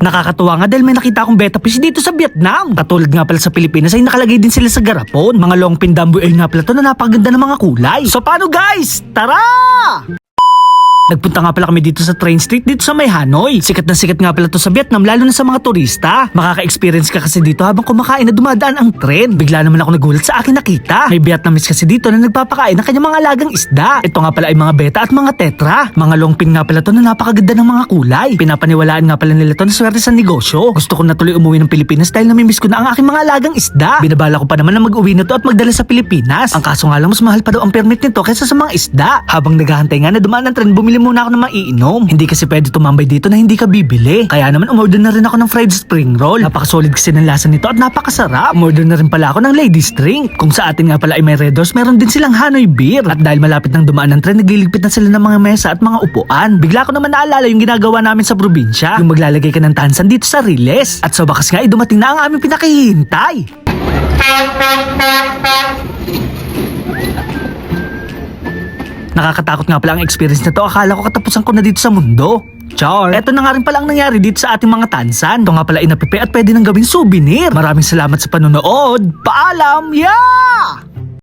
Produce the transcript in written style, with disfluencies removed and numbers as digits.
Nakakatuwa nga dahil may nakita akong betta fish dito sa Vietnam. Katulad nga pala sa Pilipinas ay nakalagay din sila sa garapon. Mga long pin damboy oil nga pala to na napakaganda ng mga kulay. So paano guys? Tara! Nagpunta nga pala kami dito sa Train Street dito sa may Hanoi. Sikat na sikat nga pala to sa Vietnam lalo na sa mga turista. Makaka-experience ka kasi dito habang kumakain na dumadaan ang tren. Bigla naman ako nagulat sa akin nakita. May Vietnamese kasi dito na nagpapakain ng kanyang mga alagang isda. Ito nga pala ay mga beta at mga tetra. Mga long pin nga pala to na napakaganda ng mga kulay. Pinapaniwalaan nga pala nila to na swerte sa negosyo. Gusto ko na tuloy umuwi ng Pilipinas dahil namimiss ko na ang aking mga alagang isda. Binabala ko pa naman na mag-uwi na to at magdala sa Pilipinas. Ang kaso nga lang mas mahal pa daw ang permit nito kaysa sa mga isda. Habang naghahantay nga na dumaan ang tren, bumili muna ako ng maiinom. Hindi kasi pwede tumambay dito na hindi ka bibili. Kaya naman umorder na rin ako ng fried spring roll. Napakasolid kasi ng lasa nito at napakasarap. Umorder na rin pala ako ng ladies drink. Kung sa atin nga pala ay may Red Horse, meron din silang Hanoi beer. At dahil malapit ng dumaan ng tren, nagliligpit na sila ng mga mesa at mga upuan. Bigla ko naman naalala yung ginagawa namin sa probinsya. Yung maglalagay ka ng tansan dito sa riles. At sa bakas nga ay dumating na ang aming pinakihintay. Nakakatakot nga pala ang experience na to. Akala ko katapusan ko na dito sa mundo. Char. Eto na nga rin pala ang nangyari dito sa ating mga tansan. Ito nga pala inapipe at pwede nang gawing souvenir. Maraming salamat sa panonood. Paalam! Yeah!